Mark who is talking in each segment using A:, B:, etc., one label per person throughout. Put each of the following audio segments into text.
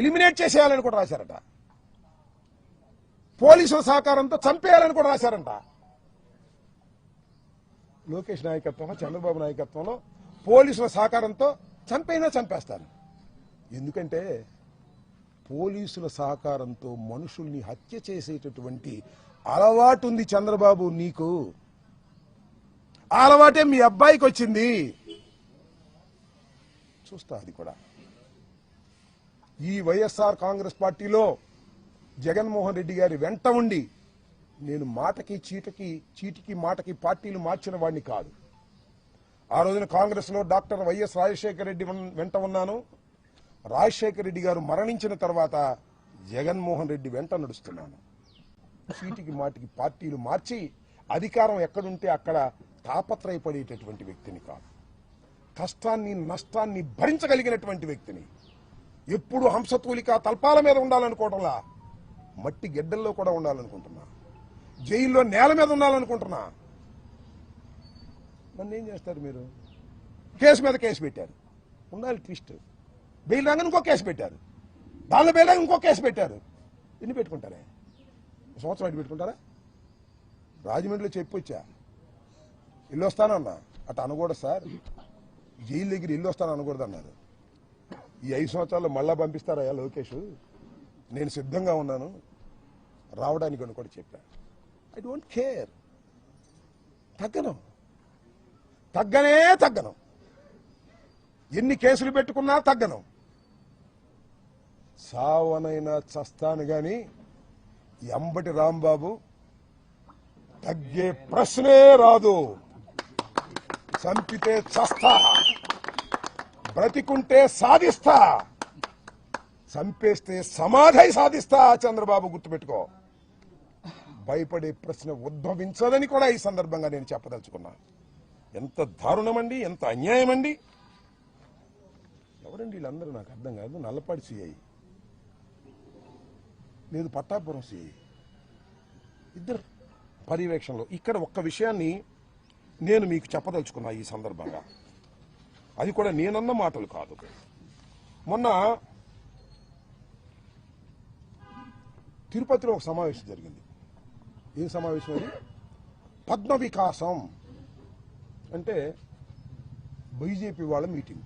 A: Eliminate చేసేయాలని కూడా రాశారట. పోలీసుల సహకారంతో చంపేయాలని కూడా రాశారంట. లోకేష్ నాయకత్వంలో, చంద్రబాబు నాయకత్వంలో పోలీసుల సహకారంతో చంపైనా చంపేస్తారు. ఎందుకంటే పోలీసుల సహకారంతో మనుషుల్ని హత్య చేసేటటువంటి అలవాటు ఉంది చంద్రబాబు నీకు. ఆ అలవాటే మీ అబ్బాయికి వచ్చింది. చూస్తా అది కూడా. ఈ వైఎస్ఆర్ కాంగ్రెస్ పార్టీలో జగన్మోహన్ రెడ్డి గారి వెంట ఉండి నేను మాటకి చీటికి మాటకి పార్టీలు మార్చిన వాడిని కాదు. ఆ రోజున కాంగ్రెస్ లో డాక్టర్ వైఎస్ రాజశేఖర రెడ్డి వెంట ఉన్నాను. రాజశేఖర రెడ్డి గారు మరణించిన తర్వాత జగన్మోహన్ రెడ్డి వెంట నడుస్తున్నాను. చీటికి మాటికి పార్టీలు మార్చి అధికారం ఎక్కడుంటే అక్కడ తాపత్రయపడేటటువంటి వ్యక్తిని కాదు. కష్టాన్ని నష్టాన్ని భరించగలిగినటువంటి వ్యక్తిని. ఎప్పుడు హంసతూలిక తల్పాల మీద ఉండాలనుకోవటంలా మట్టి గెడ్డల్లో కూడా ఉండాలనుకుంటున్నా. జైల్లో నేల మీద ఉండాలనుకుంటున్నా. నన్ను ఏం చేస్తారు మీరు? కేసు మీద కేసు పెట్టారు. ఉండాలి ట్విస్ట్. బెయిల్ రాగానే ఇంకో కేసు పెట్టారు. దానిలో బెయిల్ రాగా ఇంకో కేసు పెట్టారు. ఎన్ని పెట్టుకుంటారే? సంవత్సరం అటు పెట్టుకుంటారా? రాజమండ్రిలో చెప్పొచ్చా ఇల్లు వస్తానన్నా. అటు అనకూడదు సార్, జైలు దగ్గర ఇల్లు వస్తాను అనకూడదు అన్నారు. ఈ 5 సంవత్సరాల్లో మళ్ళా పంపిస్తారయ్యా లోకేష్, నేను సిద్ధంగా ఉన్నాను రావడానికి అని కూడా చెప్పాను. I don't care. తగ్గను. ఎన్ని కేసులు పెట్టుకున్నా తగ్గను. సావనైనా చస్తాను గాని ఎంబటి రాంబాబు తగ్గే ప్రశ్నే రాదు. చంపితే చస్తా, బ్రతికుంటే సాధిస్తా, చంపేస్తే సమాధి సాధిస్తా. చంద్రబాబు గుర్తుపెట్టుకో. భయపడే ప్రశ్న ఉద్భవించదని కూడా ఈ సందర్భంగా నేను చెప్పదలుచుకున్నా. ఎంత దారుణమండి, ఎంత అన్యాయం అండి. ఎవరండి వీళ్ళందరూ? నాకు అర్థం కాదు. నల్లపాడి సిఐ లేదు, పట్టాపురం సిఐ, ఇద్దరు పర్యవేక్షణలో. ఇక్కడ ఒక్క విషయాన్ని నేను మీకు చెప్పదలుచుకున్నా ఈ సందర్భంగా. అది కూడా నేనన్న మాటలు కాదు. మొన్న తిరుపతిలో ఒక సమావేశం జరిగింది. ఏం సమావేశం అది? పద్మ వికాసం అంటే బీజేపీ వాళ్ళ మీటింగ్.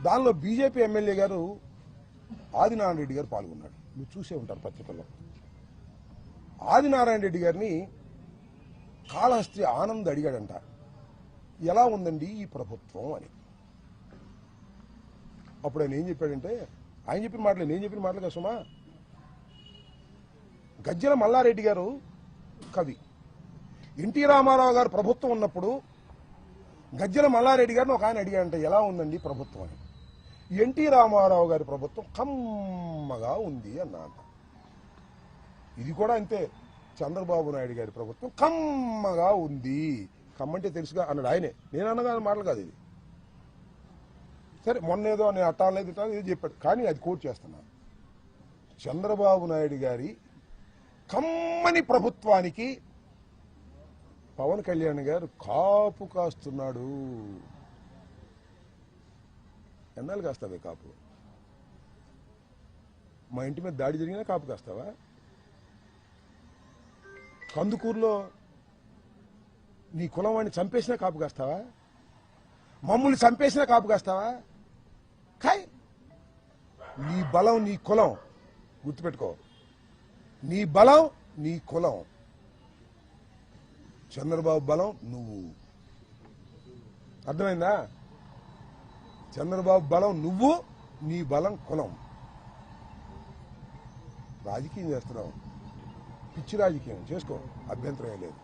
A: దానిలో బీజేపీ ఎమ్మెల్యే గారు ఆదినారాయణ రెడ్డి గారు పాల్గొన్నాడు. మీరు చూసే ఉంటారు పత్రికల్లో. ఆదినారాయణ రెడ్డి గారిని కాళహస్తి ఆనంద్ అడిగాడంట, ఎలా ఉందండి ఈ ప్రభుత్వం అని. అప్పుడు ఆయన ఏం చెప్పాడంటే, ఆయన చెప్పిన మాటలే నేను చెప్పిన మాటలు కదా సుమా. గజ్జల మల్లారెడ్డి గారు కవి. ఎన్టీ రామారావు గారు ప్రభుత్వం ఉన్నప్పుడు గజ్జల మల్లారెడ్డి గారిని ఒక ఆయన అడిగాడంట, ఎలా ఉందండి ప్రభుత్వం అని. ఎన్టీ రామారావు గారి ప్రభుత్వం కమ్మగా ఉంది అన్నాడు. ఇది కూడా అంతే. చంద్రబాబు నాయుడు గారి ప్రభుత్వం కమ్మగా ఉంది. కమ్మంటే తెలుసుగా అన్నాడు ఆయనే. నేను అన్నగా మాటలు కాదు ఇది. సరే, మొన్నేదో నేను అట్టాలేదు ఇది చెప్పాడు, కానీ అది కోట్ చేస్తున్నాను. చంద్రబాబు నాయుడు గారి కమ్మని ప్రభుత్వానికి పవన్ కళ్యాణ్ గారు కాపు కాస్తున్నాడు. ఎన్నాళ్ళు కాస్తావే కాపు? మా ఇంటి మీద దాడి జరిగినా కాపు కాస్తావా? కందుకూరులో నీ కులం వాడిని చంపేసినా కాపు కాస్తావా? మమ్మల్ని చంపేసినా కాపు కాస్తావా? కాయ్. నీ బలం నీ కులం, గుర్తుపెట్టుకో. నీ బలం నీ కులం. చంద్రబాబు బలం నువ్వు. అర్థమైందా? చంద్రబాబు బలం నువ్వు, నీ బలం కులం. రాజకీయం చేస్తున్నావు, పిచ్చి రాజకీయం చేసుకో, అభ్యంతరం లేదు.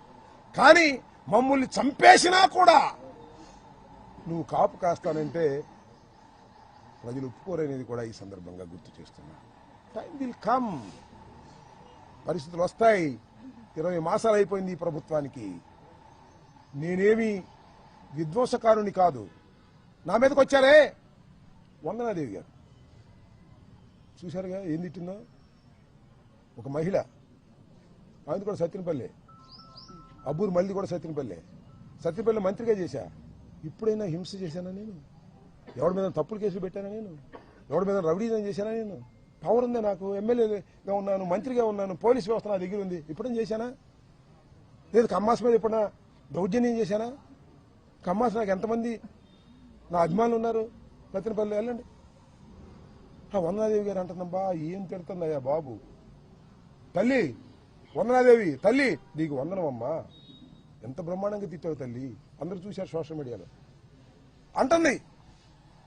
A: కానీ మమ్మల్ని చంపేసినా కూడా నువ్వు కాపు కాస్తానంటే ప్రజలు ఒప్పుకోరనేది కూడా ఈ సందర్భంగా గుర్తు చేస్తున్నా. Time will come. పరిస్థితులు వస్తాయి. 20 మాసాలు అయిపోయింది ఈ ప్రభుత్వానికి. నేనేమి విధ్వంసకారుని కాదు. నా మీదకి వచ్చారే వందనాదేవి గారు, చూశారుగా ఏం తిట్టిందో. ఒక మహిళ, ఆమెది కూడా సత్యనపల్లి, అబ్బూరు మళ్ళీ కూడా సత్యనపల్లి మంత్రిగా చేశా. ఇప్పుడైనా హింస చేశానా నేను? ఎవరి మీద తప్పుడు కేసులు పెట్టానా నేను? ఎవరి మీద రౌడీజం చేశానా? నేను పవర్ ఉందే, నాకు ఎమ్మెల్యేగా ఉన్నాను, మంత్రిగా ఉన్నాను, పోలీస్ వ్యవస్థ నా దగ్గర ఉంది. ఎప్పుడేం చేశానా? లేదు కమ్మాస్ మీద ఎప్పుడన్నా దౌర్జన్యం చేశానా? కమ్మాస్ నాకు ఎంతమంది నా అభిమానులు ఉన్నారు. పత్తినపల్లి వెళ్ళండి. వందనాదేవి గారు అంటుందమ్మా, ఏం తిడుతుందయ్యా బాబు. తల్లి వందనాదేవి, తల్లి నీకు వందనమమ్మా, ఎంత బ్రహ్మాండంగా తిట్టావు తల్లి, అందరూ చూశారు సోషల్ మీడియాలో అంటుంది.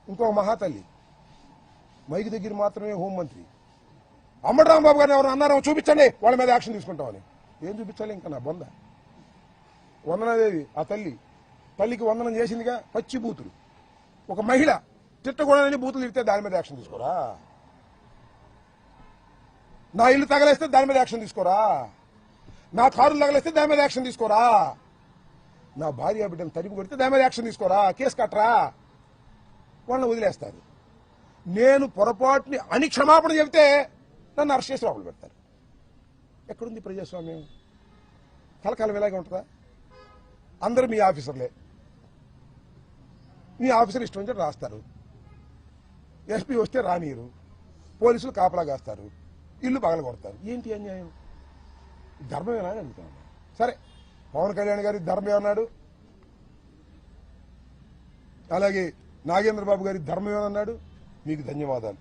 A: ఇంకొక మహాతల్లి మైకి దగ్గర మాత్రమే హోంమంత్రి అంబటి రాంబాబు గారిని ఎవరు అన్నారో చూపించండి, వాళ్ళ మీద యాక్షన్ తీసుకుంటామని. ఏం చూపించాలి ఇంకా నా బొంద. వందనాదేవి ఆ తల్లికి వందనం చేసిందిగా, పచ్చి బూతులు. ఒక మహిళ తిట్టకూడదని బూతులు తిడితే దాని మీద యాక్షన్ తీసుకోరా? నా ఇల్లు తగలేస్తే దాని మీద యాక్షన్ తీసుకోరా? నా కారులు తగలేస్తే దాని మీద యాక్షన్ తీసుకోరా? నా భార్య బిడ్డను తరిమి కొడితే దాని మీద యాక్షన్ తీసుకోరా? కేసు కట్టరా? వాళ్ళని వదిలేస్తారు. నేను పొరపాటుని అని క్షమాపణ చెబితే నన్ను అరెస్ట్ చేసి లోపల పెడతారు. ఎక్కడుంది ప్రజాస్వామ్యం? కలకాలం ఇలాగే ఉంటుందా? అందరూ మీ ఆఫీసర్లే, మీ ఆఫీసర్ ఇష్టం వచ్చి రాస్తారు. ఎస్పీ వస్తే రానియరు, పోలీసులు కాపలా కాస్తారు, ఇల్లు పగల కొడతారు. ఏంటి అన్యాయం? ధర్మమేనా అని అడుగుతాను. సరే, పవన్ కళ్యాణ్ గారి ధర్మమే అన్నాడు, అలాగే నాగేంద్రబాబు గారి ధర్మమే అన్నాడు. మీకు ధన్యవాదాలు.